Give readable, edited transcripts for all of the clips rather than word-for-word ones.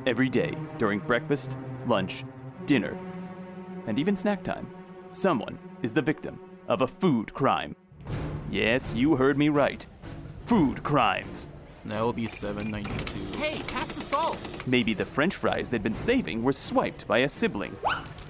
Every day, during breakfast, lunch, dinner, and even snack time, someone is the victim of a food crime. Yes, you heard me right. Food crimes. That will be $7.92. Hey, pass the salt! Maybe the French fries they'd been saving were swiped by a sibling.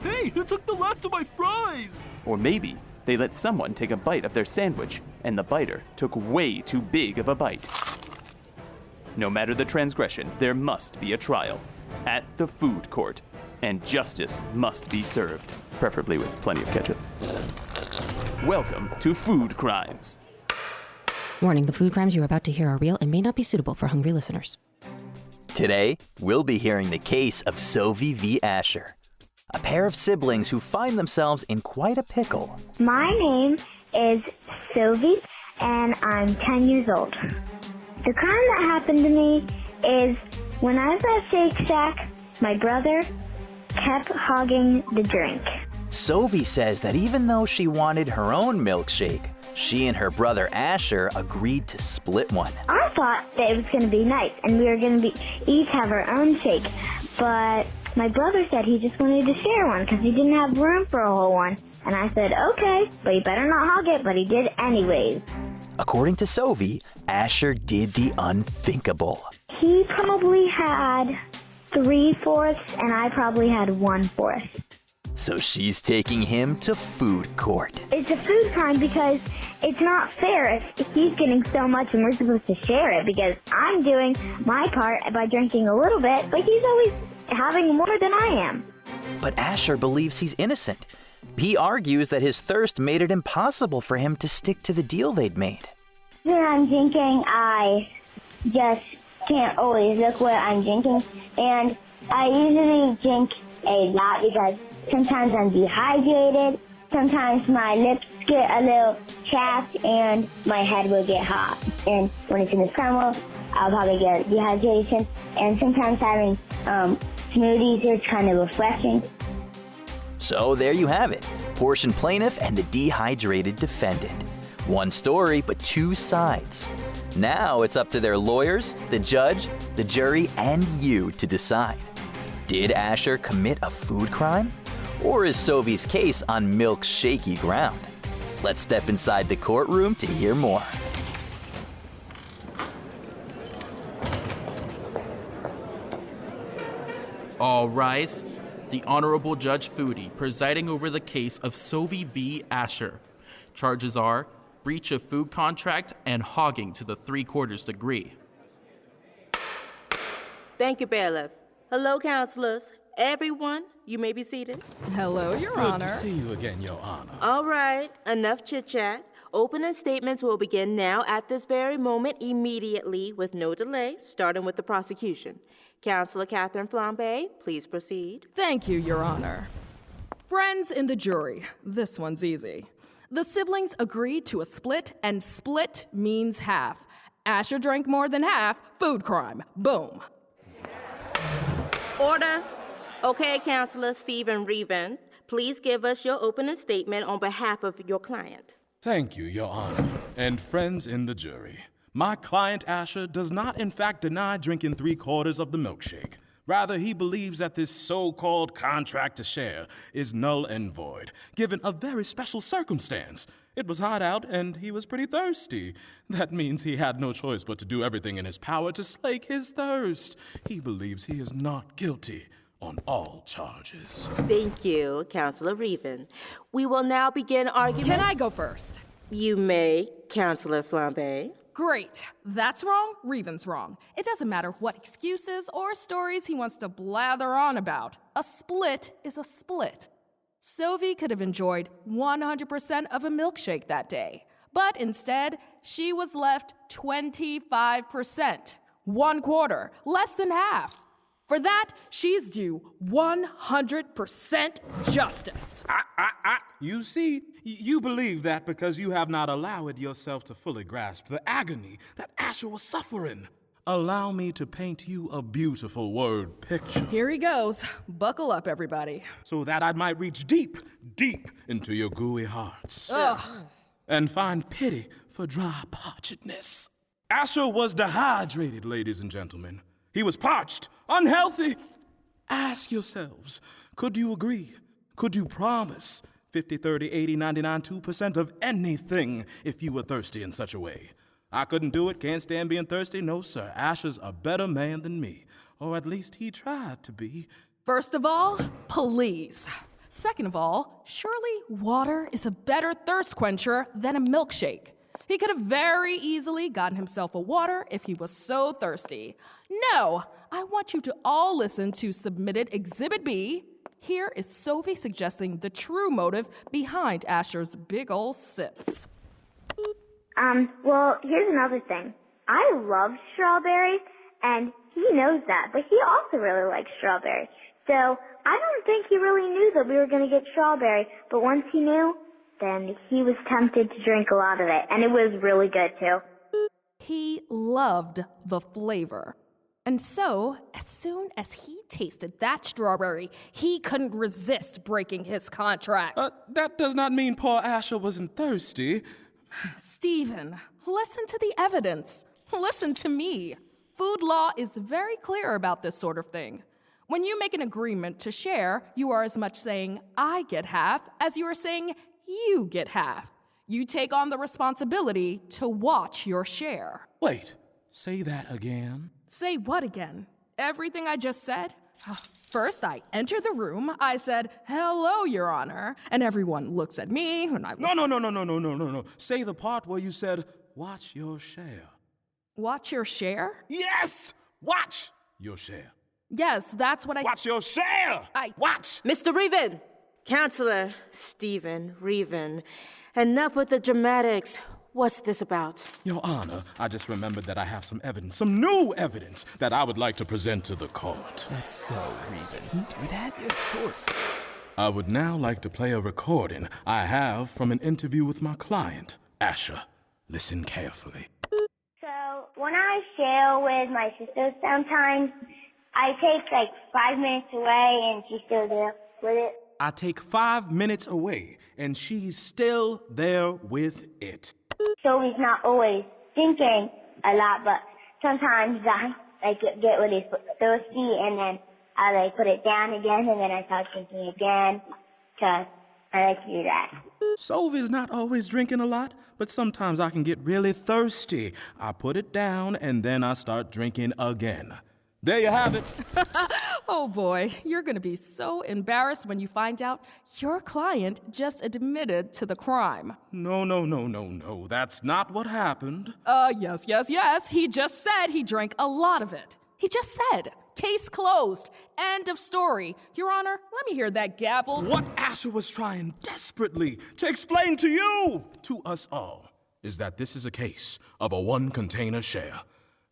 Hey, who took the last of my fries? Or maybe they let someone take a bite of their sandwich, and the biter took way too big of a bite. No matter the transgression, there must be a trial at the food court, and justice must be served, preferably with plenty of ketchup. Welcome to Food Crimes. Warning, the food crimes you're about to hear are real and may not be suitable for hungry listeners. Today, we'll be hearing the case of Sophie v. Asher, a pair of siblings who find themselves in quite a pickle. My name is Sylvie, and I'm 10 years old. The crime that happened to me is when I was at Shake Shack, my brother kept hogging the drink. Sophie says that even though she wanted her own milkshake, she and her brother Asher agreed to split one. I thought that it was going to be nice, and we were going to each have our own shake, but my brother said he just wanted to share one because he didn't have room for a whole one. And I said, okay, but you better not hog it, but he did anyways. According to Sophie, Asher did the unthinkable. He probably had 3/4, and I probably had 1/4. So she's taking him to food court. It's a food crime because it's not fair if he's getting so much and we're supposed to share it, because I'm doing my part by drinking a little bit, but he's always having more than I am. But Asher believes he's innocent. He argues that his thirst made it impossible for him to stick to the deal they'd made. When I'm drinking, I just can't always look what I'm drinking, and I usually drink a lot because sometimes I'm dehydrated, sometimes my lips get a little chapped, and my head will get hot. And when it's in the summer, I'll probably get dehydration, and sometimes having smoothies is kind of refreshing. So there you have it, portion plaintiff and the dehydrated defendant. One story, but two sides. Now it's up to their lawyers, the judge, the jury, and you to decide. Did Asher commit a food crime? Or is Sophie's case on milk-shaky ground? Let's step inside the courtroom to hear more. All rise. The Honorable Judge Foodie presiding over the case of Sophie v. Asher. Charges are breach of food contract and hogging to the 3/4 degree. Thank you, Bailiff. Hello, counselors. Everyone, you may be seated. Hello, Your Honor. Good to see you again, Your Honor. All right, enough chit-chat. Opening statements will begin now at this very moment immediately with no delay, starting with the prosecution. Counselor Catherine Flambe, please proceed. Thank you, Your Honor. Friends in the jury, this one's easy. The siblings agreed to a split, and split means half. Asher drank more than half, food crime. Boom. Order. Okay, Counselor Stephen Reven, please give us your opening statement on behalf of your client. Thank you, Your Honor. And friends in the jury, my client Asher does not in fact deny drinking 3/4 of the milkshake. Rather, he believes that this so-called contract to share is null and void, given a very special circumstance. It was hot out and he was pretty thirsty. That means he had no choice but to do everything in his power to slake his thirst. He believes he is not guilty on all charges. Thank you, Counselor Reven. We will now begin arguments. Can I go first? You may, Counselor Flambe. Great. That's wrong, Reven's wrong. It doesn't matter what excuses or stories he wants to blather on about. A split is a split. Sophie could have enjoyed 100% of a milkshake that day, but instead, she was left 25%. 1/4, less than half. For that, she's due 100% justice. You see, you believe that because you have not allowed yourself to fully grasp the agony that Asher was suffering. Allow me to paint you a beautiful word picture. Here he goes. Buckle up, everybody. So that I might reach deep, deep into your gooey hearts. Ugh. And find pity for dry parchedness. Asher was dehydrated, ladies and gentlemen. He was parched, unhealthy. Ask yourselves, could you agree? Could you promise 50, 30, 80, 99, 2% of anything if you were thirsty in such a way? I couldn't do it, can't stand being thirsty. No, sir. Asher's a better man than me. Or at least he tried to be. First of all, please. Second of all, surely water is a better thirst quencher than a milkshake. He could have very easily gotten himself a water if he was so thirsty. No, I want you to all listen to submitted Exhibit B. Here is Sophie suggesting the true motive behind Asher's big ol' sips. Well, here's another thing. I love strawberries, and he knows that, but he also really likes strawberries. So I don't think he really knew that we were going to get strawberry, but once he knew, then he was tempted to drink a lot of it, and it was really good too. He loved the flavor. And so, as soon as he tasted that strawberry, he couldn't resist breaking his contract. That does not mean poor Asher wasn't thirsty. Stephen, listen to the evidence. Listen to me. Food law is very clear about this sort of thing. When you make an agreement to share, you are as much saying, I get half, as you are saying, you get half. You take on the responsibility to watch your share. Wait, say that again. Say what again? Everything I just said? First, I enter the room. I said, hello, Your Honor. And everyone looks at me, and I... No. Say the part where you said, watch your share. Watch your share? Yes! Watch your share. Yes, that's what I... Watch your share! Watch! Mr. Reven! Counselor Stephen Reven, enough with the dramatics. What's this about? Your Honor, I just remembered that I have some evidence, some new evidence, that I would like to present to the court. That's so Reven. Can you do that? Yeah, of course. I would now like to play a recording I have from an interview with my client, Asher. Listen carefully. So when I share with my sister sometimes, I take like 5 minutes away and she's still there with it. I take 5 minutes away and she's still there with it. So he's not always thinking a lot, but sometimes I get really thirsty and then I put it down again and then I start drinking again, because I like to do that. Sophie's not always drinking a lot, but sometimes I can get really thirsty. I put it down and then I start drinking again. There you have it. Oh boy, you're gonna be so embarrassed when you find out your client just admitted to the crime. No. That's not what happened. Yes. He just said he drank a lot of it. He just said. Case closed. End of story. Your Honor, let me hear that gavel. What Asher was trying desperately to explain to you, to us all, is that this is a case of a one-container share.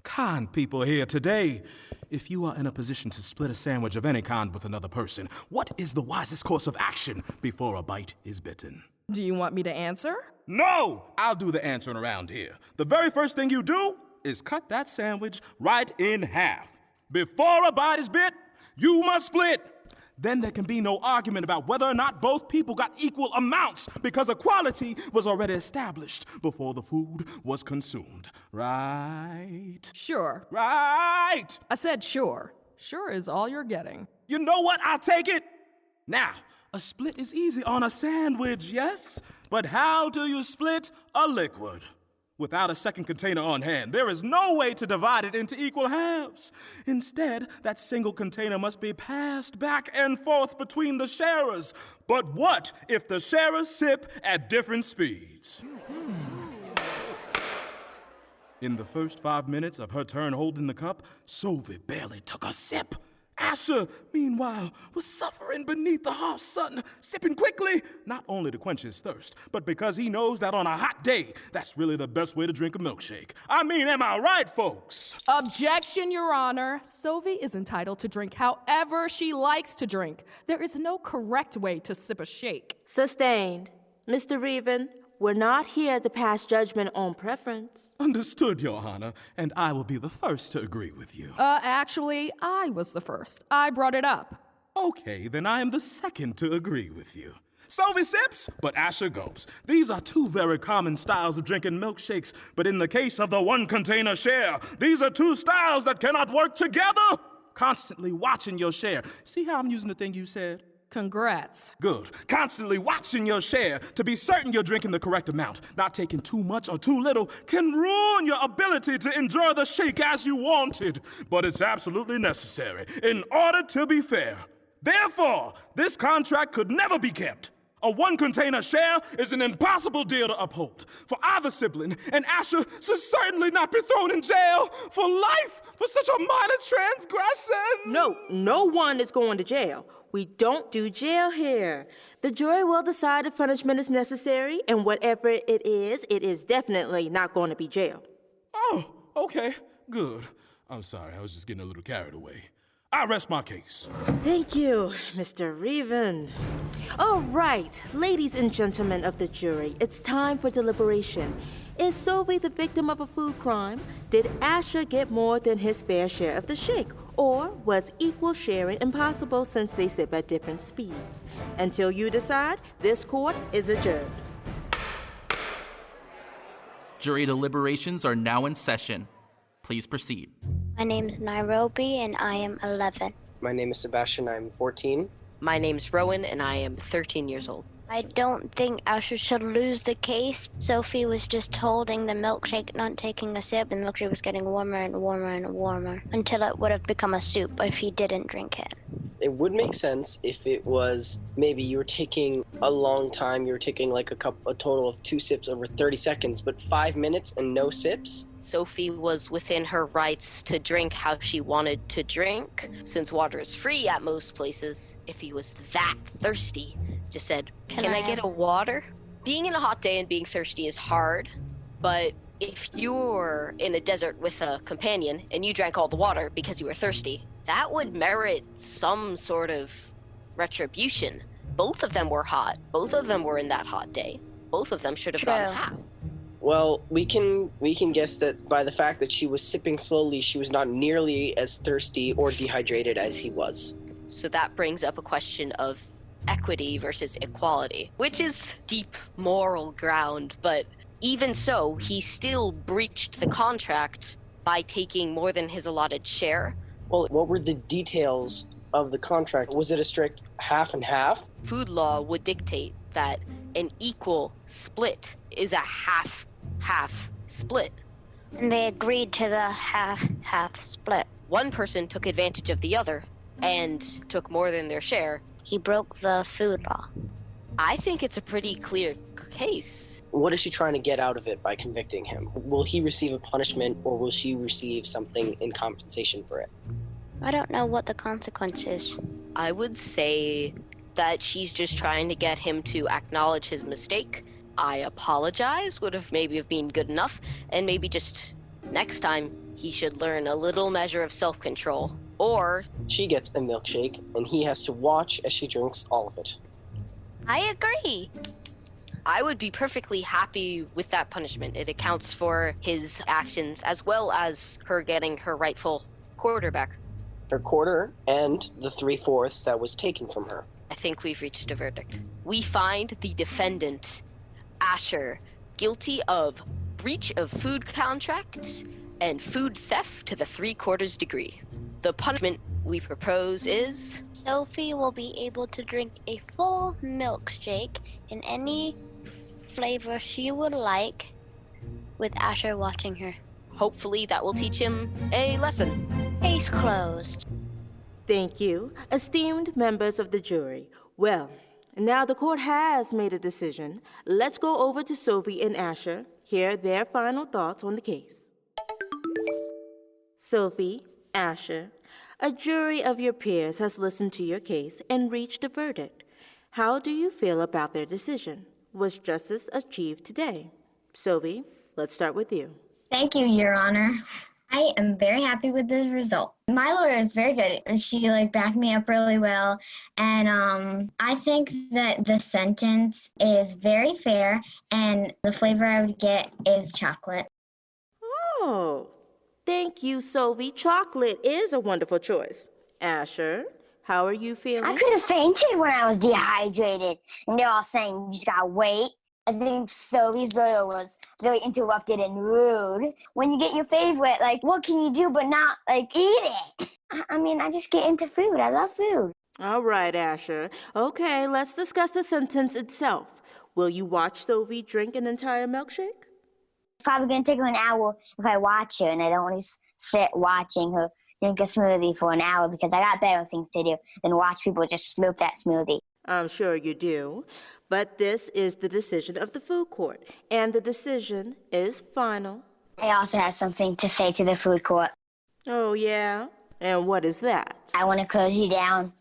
Kind people here today, if you are in a position to split a sandwich of any kind with another person, what is the wisest course of action before a bite is bitten? Do you want me to answer? No! I'll do the answering around here. The very first thing you do is cut that sandwich right in half. Before a bite is bit, you must split. Then there can be no argument about whether or not both people got equal amounts because equality was already established before the food was consumed. Right? Sure. Right! I said sure. Sure is all you're getting. You know what? I'll take it. Now, a split is easy on a sandwich, yes? But how do you split a liquid? Without a second container on hand, there is no way to divide it into equal halves. Instead, that single container must be passed back and forth between the sharers. But what if the sharers sip at different speeds? In the first 5 minutes of her turn holding the cup, Sophie barely took a sip. Asher, meanwhile, was suffering beneath the hot sun, sipping quickly, not only to quench his thirst, but because he knows that on a hot day, that's really the best way to drink a milkshake. I mean, am I right, folks? Objection, Your Honor. Sophie is entitled to drink however she likes to drink. There is no correct way to sip a shake. Sustained. Mr. Reven, we're not here to pass judgment on preference. Understood, Your Honor, and I will be the first to agree with you. Actually, I was the first. I brought it up. Okay, then I am the second to agree with you. Sophie sips, but Asher gulps. These are two very common styles of drinking milkshakes, but in the case of the one-container share, these are two styles that cannot work together. Constantly watching your share. See how I'm using the thing you said? Congrats. Good. Constantly watching your share to be certain you're drinking the correct amount. Not taking too much or too little can ruin your ability to enjoy the shake as you wanted. But it's absolutely necessary in order to be fair. Therefore, this contract could never be kept. A one-container share is an impossible deal to uphold for either sibling, and Asher should certainly not be thrown in jail for life for such a minor transgression. No one is going to jail. We don't do jail here. The jury will decide if punishment is necessary, and whatever it is definitely not going to be jail. Oh, okay, good. I'm sorry, I was just getting a little carried away. I rest my case. Thank you, Mr. Reven. All right, ladies and gentlemen of the jury, it's time for deliberation. Is Sylvie the victim of a food crime? Did Asher get more than his fair share of the shake? Or was equal sharing impossible since they sip at different speeds? Until you decide, this court is adjourned. Jury deliberations are now in session. Please proceed. My name is Nairobi, and I am 11. My name is Sebastian. I'm 14. My name's Rowan, and I am 13 years old. I don't think Asher should lose the case. Sophie was just holding the milkshake, not taking a sip. The milkshake was getting warmer and warmer and warmer until it would have become a soup if he didn't drink it. It would make sense if it was maybe you were taking a long time. You were taking like a total of 2 sips over 30 seconds, but 5 minutes and no sips? Sophie was within her rights to drink how she wanted to drink, since water is free at most places. If he was that thirsty, just said, Can I get a water? Being in a hot day and being thirsty is hard, but if you're in a desert with a companion and you drank all the water because you were thirsty, that would merit some sort of retribution. Both of them were hot. Both of them were in that hot day. Both of them should have gotten half. Well, we can guess that by the fact that she was sipping slowly, she was not nearly as thirsty or dehydrated as he was. So that brings up a question of equity versus equality, which is deep moral ground, but even so, he still breached the contract by taking more than his allotted share. Well, what were the details of the contract? Was it a strict half and half? Food law would dictate that an equal split is a half split. And they agreed to the half split. One person took advantage of the other and took more than their share. He broke the food law. I think it's a pretty clear case. What is she trying to get out of it by convicting him? Will he receive a punishment, or will she receive something in compensation for it? I don't know what the consequence is. I would say that she's just trying to get him to acknowledge his mistake. I apologize would have maybe been good enough, and maybe just next time he should learn a little measure of self-control. Or she gets a milkshake and he has to watch as she drinks all of it. I agree. I would be perfectly happy with that punishment. It accounts for his actions as well as her getting her rightful quarter back. Her quarter and the 3/4 that was taken from her. I think we've reached a verdict. We find the defendant, Asher, guilty of breach of food contract and food theft to the 3/4 degree. The punishment we propose is... Sophie will be able to drink a full milkshake in any flavor she would like with Asher watching her. Hopefully that will teach him a lesson. Case closed. Thank you, esteemed members of the jury. Well, now the court has made a decision. Let's go over to Sophie and Asher, hear their final thoughts on the case. Sophie, Asher, a jury of your peers has listened to your case and reached a verdict. How do you feel about their decision? Was justice achieved today? Sophie, let's start with you. Thank you, Your Honor. I am very happy with the result. My lawyer is very good, and she backed me up really well. And I think that the sentence is very fair, and the flavor I would get is chocolate. Oh, thank you, Sophie. Chocolate is a wonderful choice. Asher, how are you feeling? I could have fainted when I was dehydrated. And they're all saying, you just gotta wait. I think Sophie's lawyer was very interrupted and rude. When you get your favorite, like, what can you do but not, like, eat it? I mean, I just get into food. I love food. All right, Asher. Okay, let's discuss the sentence itself. Will you watch Sophie drink an entire milkshake? It's probably going to take her an hour if I watch her, and I don't want to sit watching her drink a smoothie for an hour because I got better things to do than watch people just slurp that smoothie. I'm sure you do. But this is the decision of the food court, and the decision is final. I also have something to say to the food court. Oh, yeah? And what is that? I want to close you down.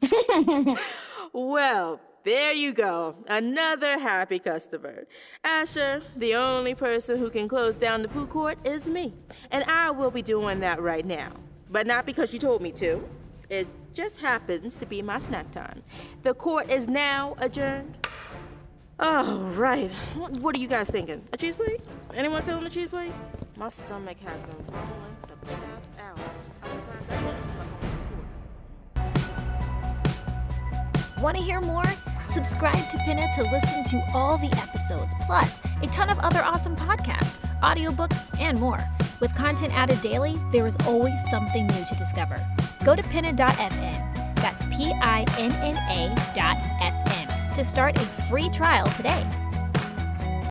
Well, there you go. Another happy customer. Asher, the only person who can close down the food court is me. And I will be doing that right now. But not because you told me to. It just happens to be my snack time. The court is now adjourned. Oh, right. What are you guys thinking? A cheese plate? Anyone feeling a cheese plate? My stomach has been rolling the past hour. I'm surprised I didn't Want to hear more? Subscribe to Pinna to listen to all the episodes, plus a ton of other awesome podcasts, audiobooks, and more. With content added daily, there is always something new to discover. Go to pinna.fm, that's PINNA.fm, to start a free trial today.